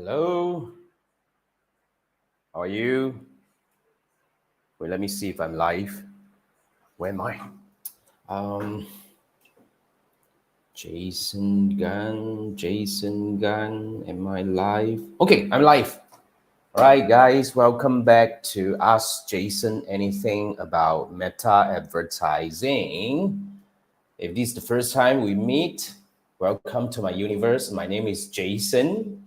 Hello, how are you? Wait, let me see if I'm live. Where am I? Um, Jason Gunn, am I live? Okay, I'm live. All right, guys, welcome back to Ask Jason Anything About Meta Advertising. If this is the first time we meet, welcome to my universe. My name is Jason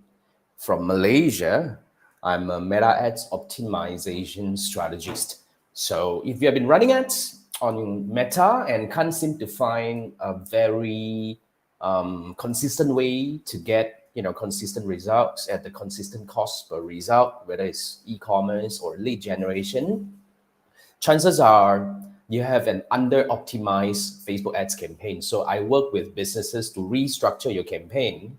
from Malaysia. I'm a meta ads optimization strategist. So if you have been running ads on Meta and can't seem to find a very consistent way to get consistent results at the consistent cost per result, whether it's e-commerce or lead generation, chances are you have an under optimized Facebook ads campaign. So I work with businesses to restructure your campaign,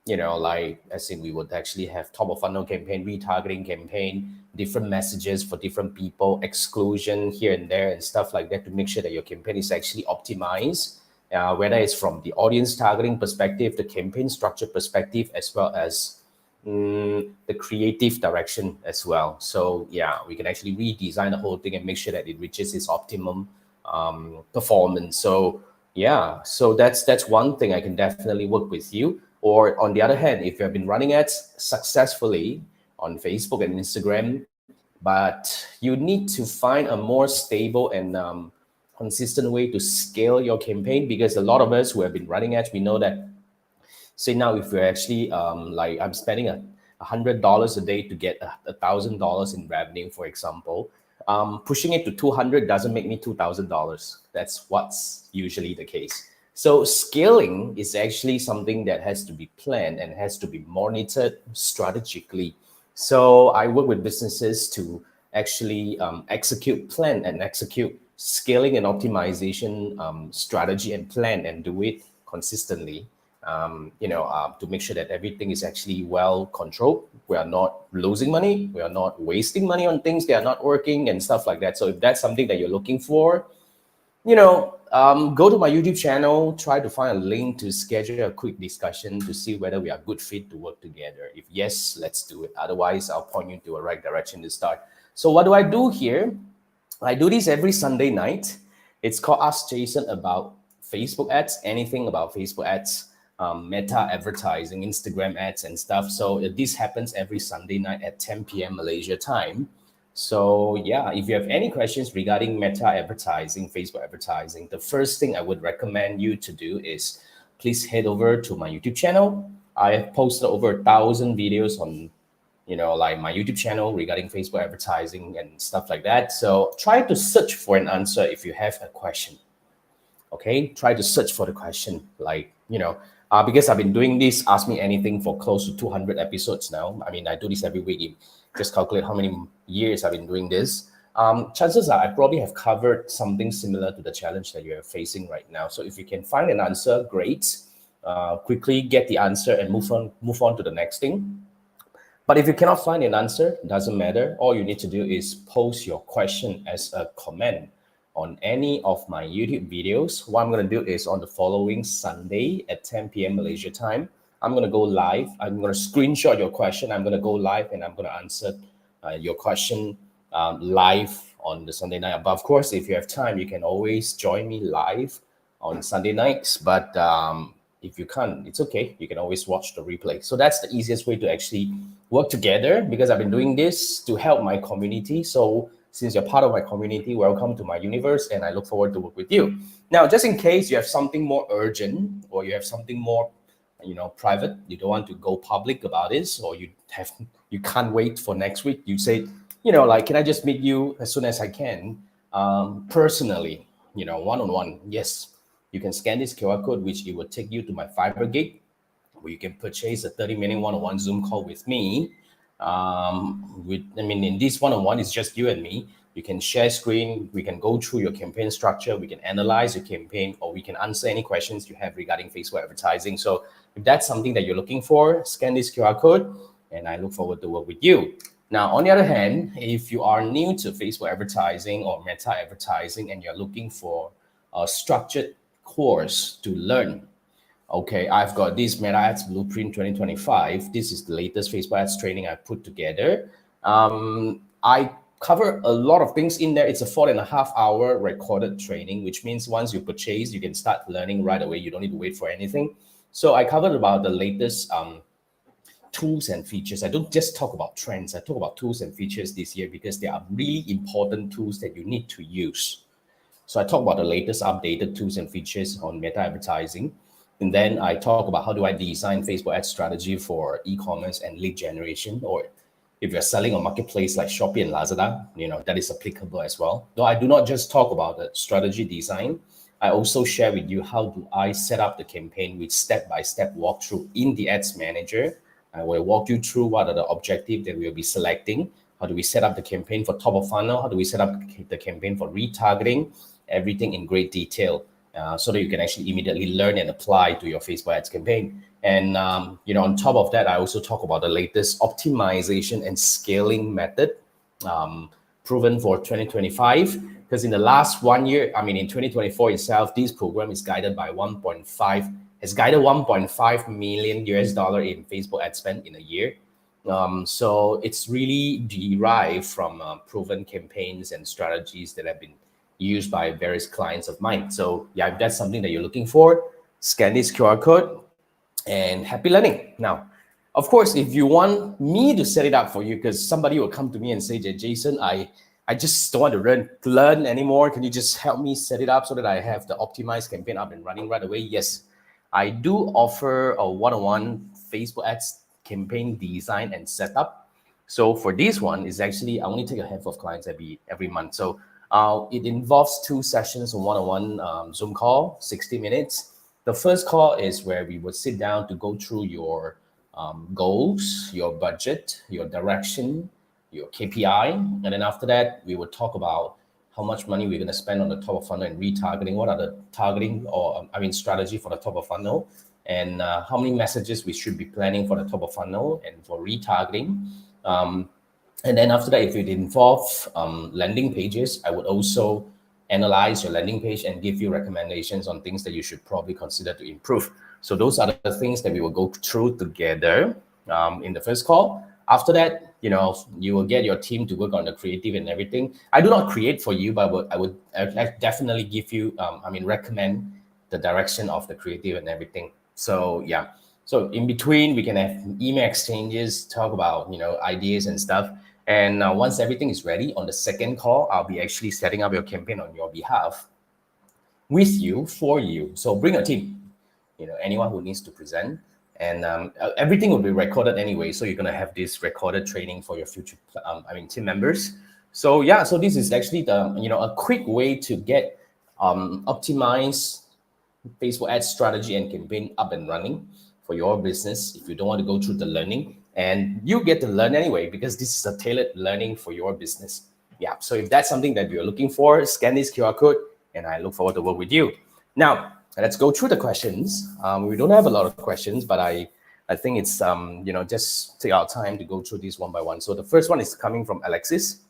like as in we would actually have top of funnel campaign, retargeting campaign, different messages for different people, exclusion here and there and stuff like that to make sure that your campaign is actually optimized, whether it's from the audience targeting perspective, the campaign structure perspective, as well as the creative direction as well. So yeah, we can actually redesign the whole thing and make sure that it reaches its optimum performance. So yeah, so that's one thing I can definitely work with you. Or on the other hand, if you have been running ads successfully on Facebook and Instagram, but you need to find a more stable and consistent way to scale your campaign, because a lot of us who have been running ads, we know that, say now if you're actually like I'm spending $100 a day to get $1,000 in revenue, for example, pushing it to 200 doesn't make me $2,000. That's what's usually the case. So scaling is actually something that has to be planned and has to be monitored strategically. So I work with businesses to actually plan and execute scaling and optimization strategy and plan and do it consistently. To make sure that everything is actually well controlled. We are not losing money. We are not wasting money on things that are not working and stuff like that. So if that's something that you're looking for, go to my YouTube channel, try to find a link to schedule a quick discussion to see whether we are good fit to work together. If yes, let's do it. Otherwise, I'll point you to a right direction to start. So what do I do here? I do this every Sunday night. It's called Ask Jason About Facebook Ads, anything about Facebook ads, Meta advertising, Instagram ads and stuff. So this happens every Sunday night at 10 p.m. Malaysia time. So yeah, if you have any questions regarding Meta advertising, Facebook advertising, the first thing I would recommend you to do is please head over to my YouTube channel. I have posted over 1,000 videos on like my YouTube channel regarding Facebook advertising and stuff like that. So try to search for an answer if you have a question. Okay, try to search for the question, because I've been doing this Ask Me Anything for close to 200 episodes now. I mean, I do this every week. You just calculate how many years I've been doing this. Chances are I probably have covered something similar to the challenge that you're facing right now. So if you can find an answer, great. Quickly get the answer and move on to the next thing. But if you cannot find an answer, doesn't matter. All you need to do is post your question as a comment on any of my YouTube videos. What I'm going to do is on the following Sunday at 10 p.m. Malaysia time, I'm going to go live. I'm going to screenshot your question. I'm going to go live and I'm going to answer your question live on the Sunday night. But of course, if you have time, you can always join me live on Sunday nights. But if you can't, it's okay. You can always watch the replay. So that's the easiest way to actually work together, because I've been doing this to help my community. So since you're part of my community, welcome to my universe, and I look forward to work with you. Now, just in case you have something more urgent or you have something more, private, you don't want to go public about this, or you can't wait for next week. You say, can I just meet you as soon as I can, personally, one-on-one? Yes. You can scan this QR code, which it will take you to my Fiverr gig, where you can purchase a 30-minute one-on-one Zoom call with me. In this one-on-one, it's just you and me. You can share screen. We can go through your campaign structure. We can analyze your campaign, or we can answer any questions you have regarding Facebook advertising. So if that's something that you're looking for, scan this QR code, and I look forward to work with you. Now, on the other hand, if you are new to Facebook advertising or Meta advertising and you're looking for a structured course to learn Okay, I've got this Meta Ads Blueprint 2025. This is the latest Facebook ads training I put together. I cover a lot of things in there. It's a 4.5 hour recorded training, which means once you purchase, you can start learning right away. You don't need to wait for anything. So I covered about the latest tools and features. I don't just talk about trends. I talk about tools and features this year because they are really important tools that you need to use. So I talk about the latest updated tools and features on meta advertising. And then I talk about how do I design Facebook ad strategy for e-commerce and lead generation, or if you're selling on marketplace like Shopee and Lazada, that is applicable as well. Though I do not just talk about the strategy design, I also share with you how do I set up the campaign with step-by-step walkthrough in the Ads Manager. I will walk you through what are the objectives that we'll be selecting. How do we set up the campaign for top of funnel? How do we set up the campaign for retargeting? Everything in great detail, so that you can actually immediately learn and apply to your Facebook ads campaign. And on top of that, I also talk about the latest optimization and scaling method, proven for 2025. Because in the last 1 year, in 2024 itself, this program is guided by 1.5 million US dollar in Facebook ad spend in a year. So it's really derived from proven campaigns and strategies that have been used by various clients of mine. So yeah, if that's something that you're looking for, scan this QR code and happy learning. Now, of course, if you want me to set it up for you, because somebody will come to me and say, Jason, I just don't want to learn anymore. Can you just help me set it up so that I have the optimized campaign up and running right away? Yes, I do offer a one-on-one Facebook ads campaign design and setup. So for this one, is actually I only take a handful of clients every month. So it involves 2 sessions, a one-on-one Zoom call, 60 minutes. The first call is where we would sit down to go through your goals, your budget, your direction, your KPI. And then after that, we would talk about how much money we're going to spend on the top of funnel and retargeting. What are the targeting strategy for the top of funnel, and how many messages we should be planning for the top of funnel and for retargeting. And then after that, if it involves landing pages, I would also analyze your landing page and give you recommendations on things that you should probably consider to improve. So those are the things that we will go through together in the first call. After that, you will get your team to work on the creative and everything. I do not create for you, but I would definitely give you, recommend the direction of the creative and everything. So yeah. So in between, we can have email exchanges, talk about, ideas and stuff. And once everything is ready, on the second call, I'll be actually setting up your campaign on your behalf, with you, for you. So bring a team, anyone who needs to present. And everything will be recorded anyway. So you're going to have this recorded training for your future, team members. So yeah, so this is actually a quick way to get optimized Facebook ad strategy and campaign up and running for your business if you don't want to go through the learning. And you get to learn anyway, because this is a tailored learning for your business. Yeah, so if that's something that you're looking for, scan this QR code, and I look forward to work with you. Now, let's go through the questions. We don't have a lot of questions, but I think it's, just take our time to go through these one by one. So the first one is coming from Alexis.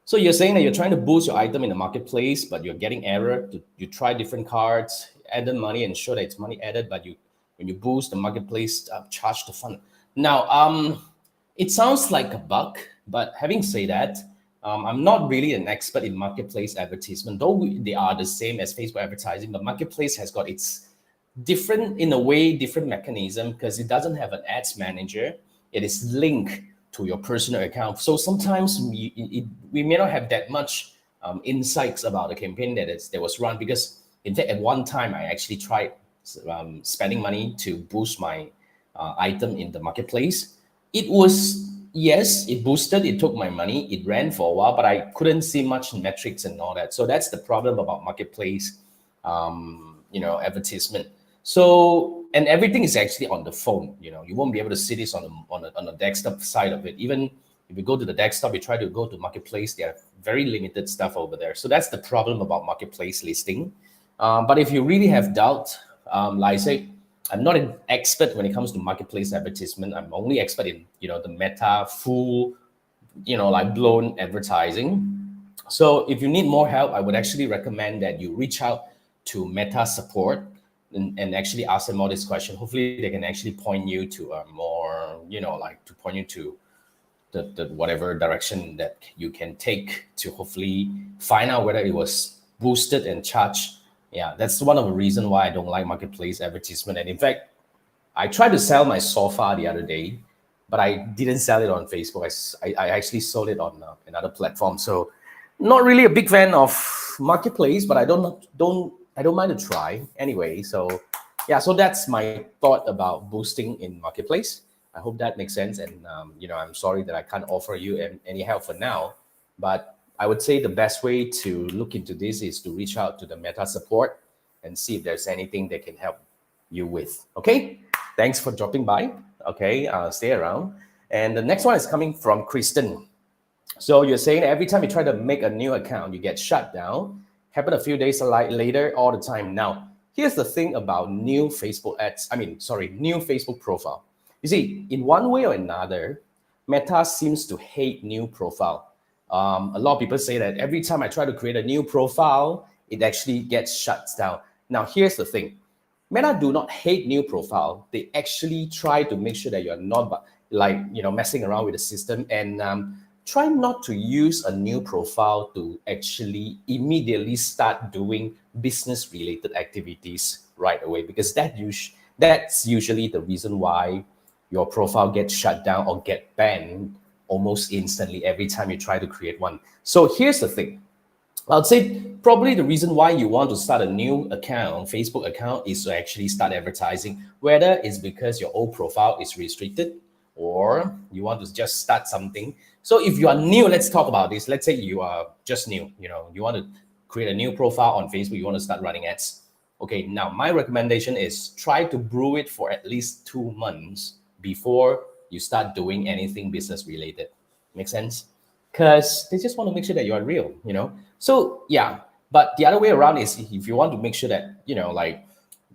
So you're saying that you're trying to boost your item in the marketplace, but you're getting error. You try different cards, add the money and show that it's money added, but when you boost the marketplace, charge the fund. Now, it sounds like a bug, but having said that, I'm not really an expert in marketplace advertisement, though they are the same as Facebook advertising, but marketplace has got its different mechanism, because it doesn't have an ads manager. It is linked to your personal account. So sometimes we may not have that much insights about the campaign that was run, because in fact, at one time, I actually tried spending money to boost my item in the marketplace. It was, yes, it boosted, it took my money, it ran for a while, but I couldn't see much metrics and all that. So that's the problem about marketplace, advertisement. So, and everything is actually on the phone. You won't be able to see this on the desktop side of it. Even if you go to the desktop, you try to go to marketplace, they have very limited stuff over there. So that's the problem about marketplace listing. But if you really have doubt, like I say, I'm not an expert when it comes to marketplace advertisement. I'm only expert in, the meta full, blown advertising. So if you need more help, I would actually recommend that you reach out to Meta support. and actually ask them all this question. Hopefully they can actually point you to a more, like to point you to the whatever direction that you can take to hopefully find out whether it was boosted and charged. Yeah, that's one of the reasons why I don't like marketplace advertisement. And in fact, I tried to sell my sofa the other day, but I didn't sell it on Facebook. I actually sold it on another platform. So, not really a big fan of marketplace, but I don't mind to try anyway. So, yeah. So that's my thought about boosting in marketplace. I hope that makes sense. And I'm sorry that I can't offer you any help for now, but I would say the best way to look into this is to reach out to the Meta support and see if there's anything they can help you with. Okay. Thanks for dropping by. Okay, stay around. And the next one is coming from Kristen. So you're saying every time you try to make a new account, you get shut down. Happen a few days later, all the time. Now, here's the thing about new Facebook ads. New Facebook profile. You see, in one way or another, Meta seems to hate new profile. A lot of people say that every time I try to create a new profile, it actually gets shut down. Now, here's the thing. Meta do not hate new profile. They actually try to make sure that you're not messing around with the system, and try not to use a new profile to actually immediately start doing business related activities right away, because that's usually the reason why your profile gets shut down or get banned almost instantly every time you try to create one. So here's the thing. I'd say probably the reason why you want to start a new account, Facebook account, is to actually start advertising, whether it's because your old profile is restricted or you want to just start something. So if you are new, let's talk about this. Let's say you are just new, you want to create a new profile on Facebook, you want to start running ads. Okay, now my recommendation is try to brew it for at least 2 months before you start doing anything business related. Make sense? Because they just want to make sure that you are real, So yeah, but the other way around is if you want to make sure that,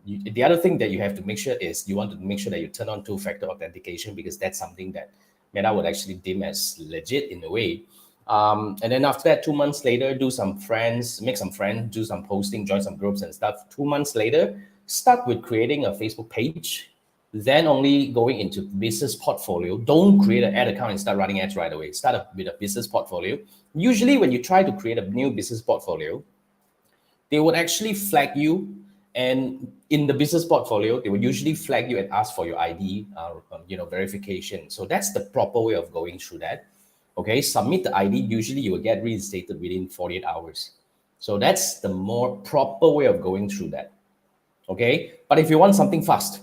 the other thing that you have to make sure is you want to make sure that you turn on two-factor authentication, because that's something that Meta would actually deem as legit in a way. And then after that, 2 months later, make some friends, do some posting, join some groups and stuff. 2 months later, start with creating a Facebook page, then only going into business portfolio. Don't create an ad account and start running ads right away. Start with a business portfolio. Usually when you try to create a new business portfolio, they would actually flag you. And in the business portfolio, they would usually flag you and ask for your ID, verification. So that's the proper way of going through that. Okay, submit the ID. Usually you will get reinstated within 48 hours. So that's the more proper way of going through that. Okay, but if you want something fast,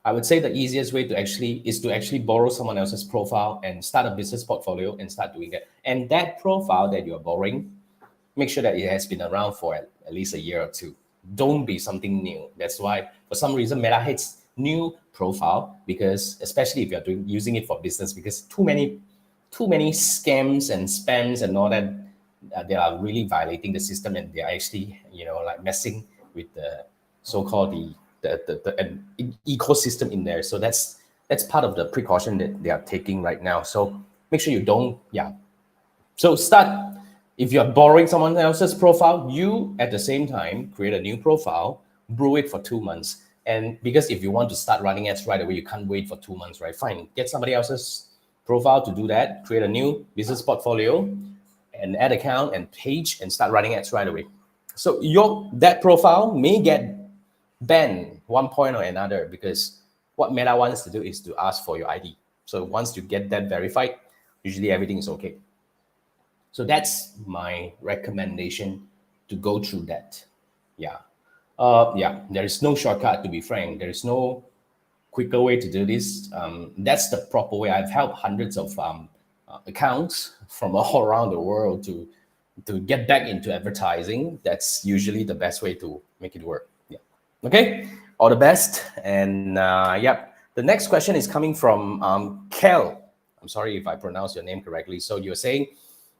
I would say the easiest way is to actually borrow someone else's profile and start a business portfolio and start doing that. And that profile that you're borrowing, make sure that it has been around for at least a year or two. Don't be something new. That's why, for some reason, Meta hates new profile, because especially if you're using it for business, because too many scams and spams and all that, they are really violating the system, and they are actually messing with the so-called the ecosystem in there. So that's part of the precaution that they are taking right now. So make sure you don't. Yeah. So start. If you're borrowing someone else's profile, you at the same time create a new profile, brew it for 2 months. And because if you want to start running ads right away, you can't wait for 2 months, right? Fine, get somebody else's profile to do that, create a new business portfolio, an ad account and page, and start running ads right away. So that profile may get banned one point or another, because what Meta wants to do is to ask for your ID. So once you get that verified, usually everything is okay. So that's my recommendation, to go through that. Yeah. There is no shortcut, to be frank. There is no quicker way to do this. That's the proper way. I've helped hundreds of accounts from all around the world to get back into advertising. That's usually the best way to make it work. Yeah. Okay. All the best. And the next question is coming from Kel. I'm sorry if I pronounce your name correctly. So you're saying,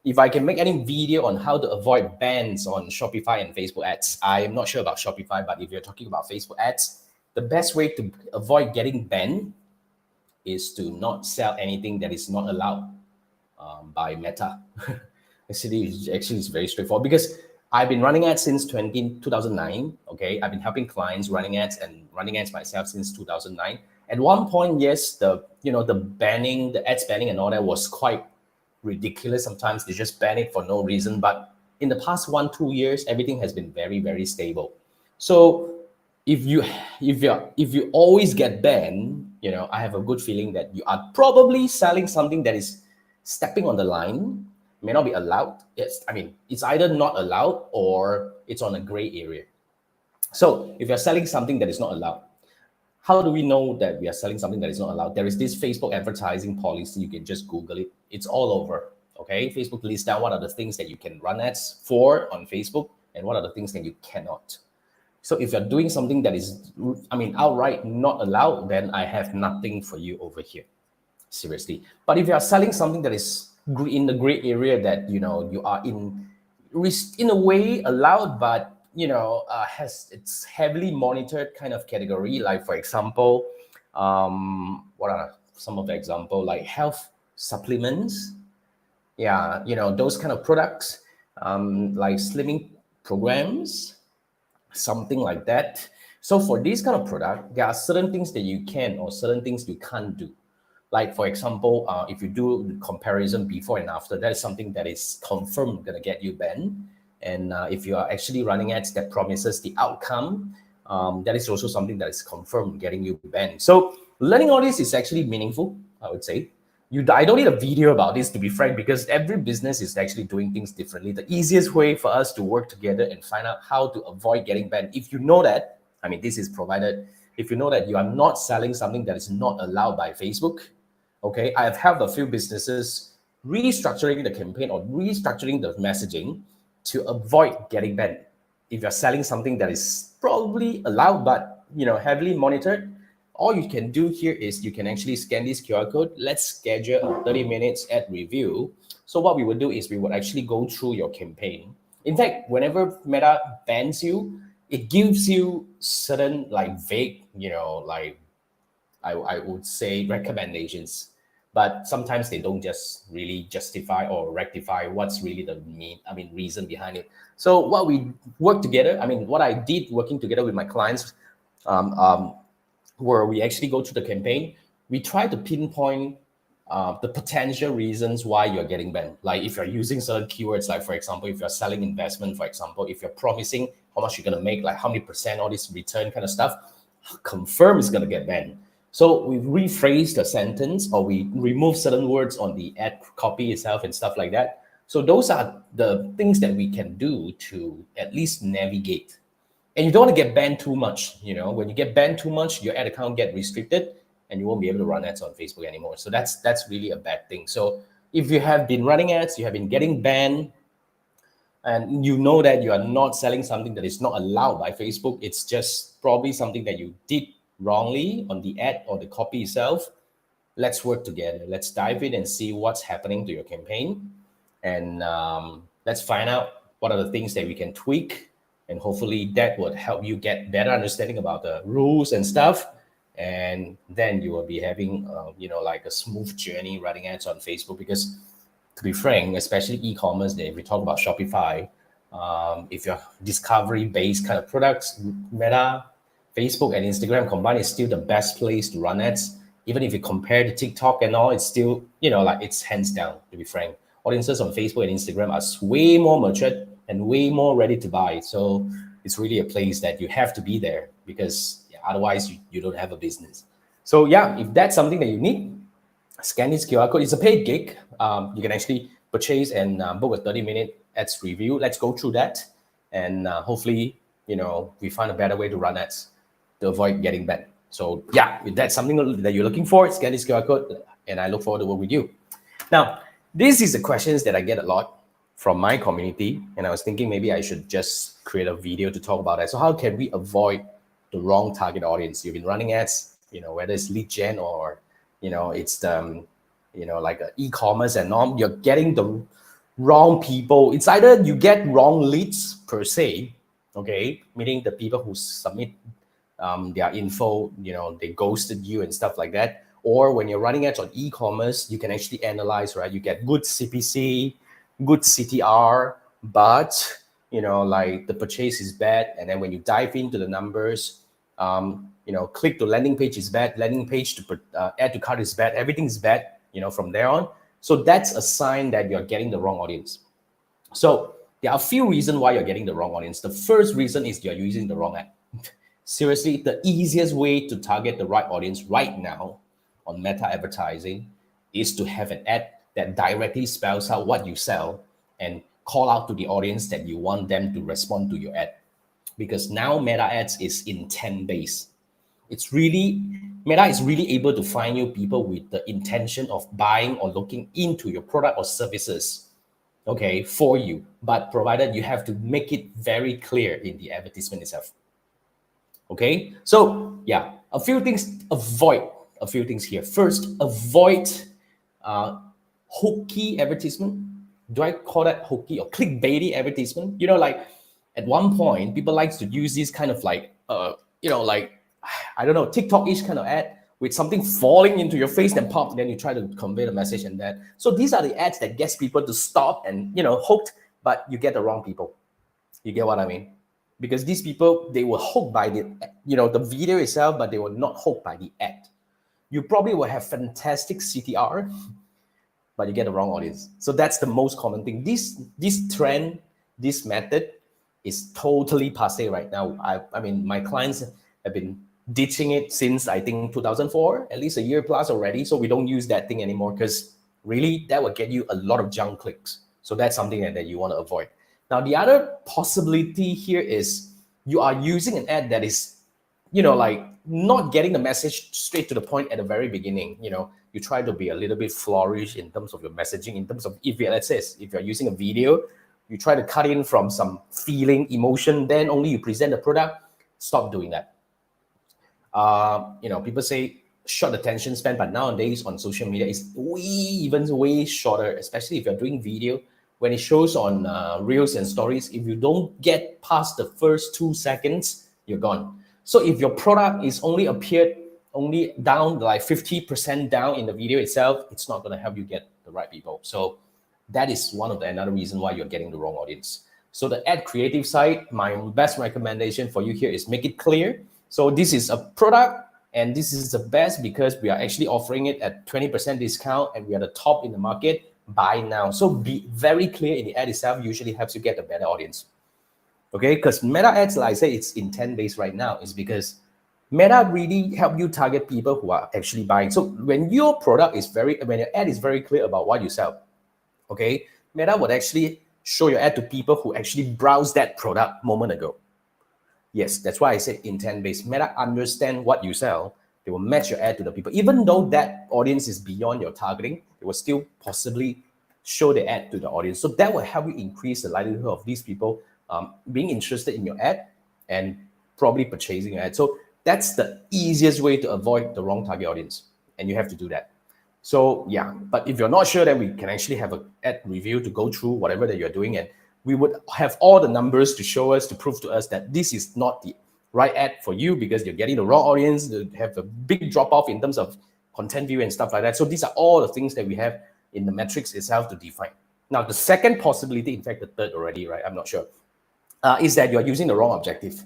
if I can make any video on how to avoid bans on Shopify and Facebook ads. I am not sure about Shopify, but if you're talking about Facebook ads, the best way to avoid getting banned is to not sell anything that is not allowed by Meta. Actually, it's very straightforward, because I've been running ads since 2009. Okay, I've been helping clients running ads and running ads myself since 2009. At one point, yes, the banning, the ads banning and all that was quite ridiculous. Sometimes they just ban it for no reason. But in the past 1-2 years, everything has been very, very stable. So if you always get banned, I have a good feeling that you are probably selling something that is stepping on the line, may not be allowed. It's either not allowed or it's on a gray area. So if you're selling something that is not allowed, how do we know that we are selling something that is not allowed? There is this Facebook advertising policy. You can just Google it. It's all over. Okay, Facebook lists down what are the things that you can run ads for on Facebook and what are the things that you cannot. So if you're doing something that is, outright not allowed, then I have nothing for you over here. Seriously. But if you are selling something that is in the gray area, that you are in a way allowed, but it's heavily monitored kind of category, like for example, what are some of the example, like health supplements, those kind of products, like slimming programs, something like that. So for this kind of product, there are certain things that you can or certain things you can't do. Like for example, if you do the comparison before and after, that is something that is confirmed going to get you banned. And if you are actually running ads that promises the outcome, that is also something that is confirmed getting you banned. So learning all this is actually meaningful, I would say. I don't need a video about this, to be frank, because every business is actually doing things differently. The easiest way for us to work together and find out how to avoid getting banned, if you know that, this is provided, if you know that you are not selling something that is not allowed by Facebook, okay, I have helped a few businesses restructuring the campaign or restructuring the messaging to avoid getting banned. If you're selling something that is probably allowed but heavily monitored, all you can do here is you can actually scan this QR code. Let's schedule a 30 minutes ad review. So what we would do is we would actually go through your campaign. In fact, whenever Meta bans you, it gives you certain vague, I would say recommendations, but sometimes they don't just really justify or rectify what's really the reason behind it. So what we work together, what I did working together with my clients, where we actually go through the campaign, we try to pinpoint the potential reasons why you're getting banned. Like if you're using certain keywords, like for example, if you're selling investment, for example, if you're promising how much you're going to make, like how many percent, all this return kind of stuff, confirm is going to get banned. So we rephrase the sentence or we remove certain words on the ad copy itself and stuff like that. So those are the things that we can do to at least navigate. And you don't want to get banned too much. When you get banned too much, your ad account get restricted and you won't be able to run ads on Facebook anymore. So that's really a bad thing. So if you have been running ads, you have been getting banned, and you know that you are not selling something that is not allowed by Facebook, it's just probably something that you did wrongly on the ad or the copy itself. Let's work together. Let's dive in and see what's happening to your campaign. And let's find out what are the things that we can tweak. And hopefully that would help you get better understanding about the rules and stuff. And then you will be having, a smooth journey running ads on Facebook. Because to be frank, especially e-commerce, if we talk about Shopify, if you're discovery-based kind of products, Meta, Facebook, and Instagram combined is still the best place to run ads. Even if you compare to TikTok and all, it's still, it's hands down, to be frank. Audiences on Facebook and Instagram are way more matured and way more ready to buy. So it's really a place that you have to be there, because otherwise you don't have a business. So if that's something that you need, scan this QR code. It's a paid gig. You can actually purchase and book a 30-minute ads review. Let's go through that. And hopefully, we find a better way to run ads to avoid getting banned. So if that's something that you're looking for, scan this QR code, and I look forward to work with you. Now, this is the questions that I get a lot from my community, and I was thinking maybe I should just create a video to talk about that. So how can we avoid the wrong target audience? You've been running ads, whether it's lead gen or, it's the, like e-commerce and all, you're getting the wrong people. It's either you get wrong leads per se, okay, meaning the people who submit their info, they ghosted you and stuff like that. Or when you're running ads on e-commerce, you can actually analyze, right? You get good CPC, good CTR, but like the purchase is bad, and then when you dive into the numbers, click to landing page is bad, landing page to add to cart is bad, everything is bad, from there on. So that's a sign that you're getting the wrong audience. So there are a few reasons why you're getting the wrong audience. The first reason is you're using the wrong ad. Seriously, the easiest way to target the right audience right now on Meta advertising is to have an ad that directly spells out what you sell and call out to the audience that you want them to respond to your ad. Because now Meta ads is intent based. Meta is really able to find you people with the intention of buying or looking into your product or services, okay, for you. But provided you have to make it very clear in the advertisement itself. Okay, so yeah, avoid a few things here. First, avoid hooky advertisement. Do I call that hooky or clickbaity advertisement? Like at one point, people like to use this kind of like, like, I don't know, TikTok-ish kind of ad with something falling into your face, then pop, then you try to convey the message and that. So these are the ads that gets people to stop and, hooked, but you get the wrong people. You get what I mean? Because these people, they were hooked by the video itself, but they were not hooked by the ad. You probably will have fantastic CTR, but you get the wrong audience. So that's the most common thing. This trend, this method is totally passé right now. I mean, my clients have been ditching it since I think 2004, at least a year plus already. So we don't use that thing anymore because really that will get you a lot of junk clicks. So that's something that you want to avoid. Now, the other possibility here is you are using an ad that is, like not getting the message straight to the point at the very beginning. You try to be a little bit flourish in terms of your messaging, in terms of if you're using a video, you try to cut in from some feeling, emotion, then only you present the product. Stop doing that. People say short attention span, but nowadays on social media is way shorter, especially if you're doing video. When it shows on Reels and Stories, if you don't get past the first 2 seconds, you're gone. So if your product is only down like 50% down in the video itself, it's not going to help you get the right people. So that is another reason why you're getting the wrong audience. So the ad creative side, my best recommendation for you here is make it clear. So this is a product and this is the best because we are actually offering it at 20% discount and we are the top in the market. Buy now. So be very clear in the ad itself usually helps you get a better audience. Okay, because Meta ads, like I say, it's intent based right now, is because Meta really help you target people who are actually buying. So when your ad is very clear about what you sell, okay, Meta would actually show your ad to people who actually browsed that product a moment ago. Yes, that's why I said intent-based. Meta understand what you sell. They will match your ad to the people. Even though that audience is beyond your targeting, they will still possibly show the ad to the audience. So that will help you increase the likelihood of these people being interested in your ad and probably purchasing your ad. So that's the easiest way to avoid the wrong target audience. And you have to do that. So yeah, but if you're not sure, then we can actually have an ad review to go through whatever that you're doing, and we would have all the numbers to show us, to prove to us that this is not the right ad for you because you're getting the wrong audience, you have a big drop off in terms of content view and stuff like that. So these are all the things that we have in the metrics itself to define. Now, the second possibility, in fact, the third already, right? I'm not sure, is that you're using the wrong objective.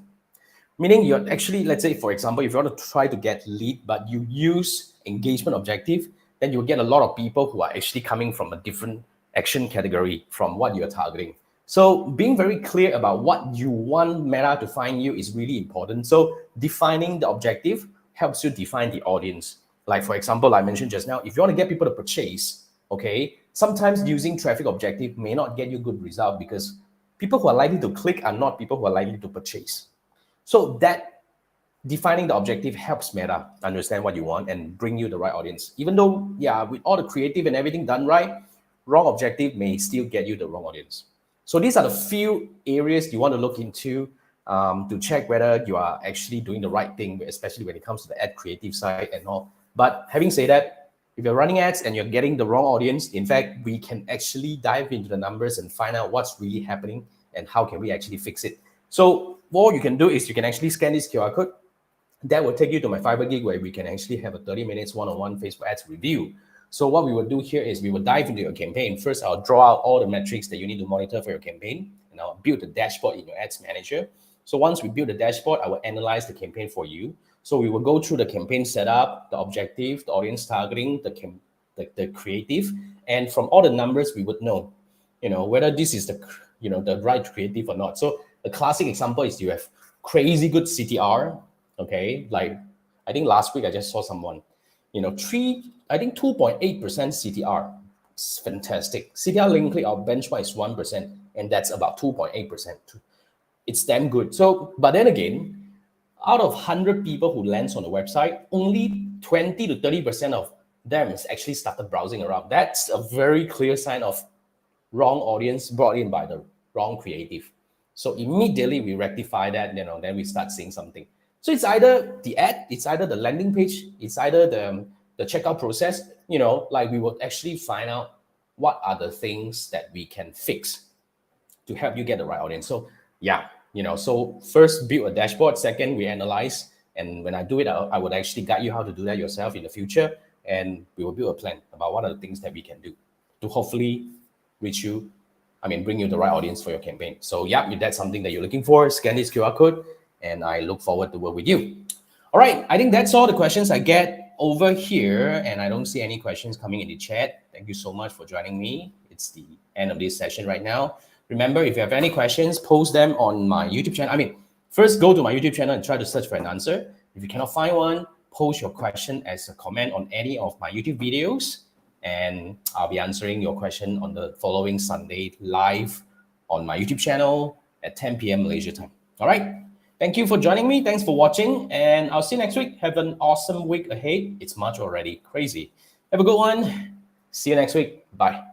Meaning you're actually, let's say, for example, if you want to try to get lead, but you use engagement objective, then you'll get a lot of people who are actually coming from a different action category from what you're targeting. So being very clear about what you want Meta to find you is really important. So defining the objective helps you define the audience. Like, for example, I mentioned just now, if you want to get people to purchase, okay, sometimes using traffic objective may not get you good result because people who are likely to click are not people who are likely to purchase. So that defining the objective helps Meta understand what you want and bring you the right audience. Even though, yeah, with all the creative and everything done right, wrong objective may still get you the wrong audience. So these are the few areas you want to look into to check whether you are actually doing the right thing, especially when it comes to the ad creative side and all. But having said that, if you're running ads and you're getting the wrong audience, in fact, we can actually dive into the numbers and find out what's really happening and how can we actually fix it. So what you can do is you can actually scan this QR code. That will take you to my Fiverr gig where we can actually have a 30 minutes one-on-one Facebook ads review. So what we will do here is we will dive into your campaign. First, I'll draw out all the metrics that you need to monitor for your campaign, and I'll build the dashboard in your ads manager. So once we build the dashboard, I will analyze the campaign for you. So we will go through the campaign setup, the objective, the audience targeting, the creative, and from all the numbers, we would know, whether this is the right creative or not. So a classic example is you have crazy good CTR, okay? Like I think last week I just saw someone, 2.8% CTR. It's fantastic. CTR link click, our benchmark is 1%, and that's about 2.8%. It's damn good. So, but then again, out of 100 people who lands on the website, only 20 to 30% of them has actually started browsing around. That's a very clear sign of wrong audience brought in by the wrong creative. So immediately we rectify that, then we start seeing something. So it's either the ad, it's either the landing page, it's either the checkout process, like we will actually find out what are the things that we can fix to help you get the right audience. So yeah, so first build a dashboard, second we analyze, and when I do it, I would actually guide you how to do that yourself in the future, and we will build a plan about what are the things that we can do to hopefully bring you the right audience for your campaign. So yeah, if that's something that you're looking for, scan this QR code, and I look forward to work with you. All right, I think that's all the questions I get over here, and I don't see any questions coming in the chat. Thank you so much for joining me. It's the end of this session right now. Remember, if you have any questions, post them on my YouTube channel. First go to my YouTube channel and try to search for an answer. If you cannot find one, post your question as a comment on any of my YouTube videos, and I'll be answering your question on the following Sunday live on my YouTube channel at 10 p.m. Malaysia time. All right. Thank you for joining me. Thanks for watching, and I'll see you next week. Have an awesome week ahead. It's March already. Crazy. Have a good one. See you next week. Bye.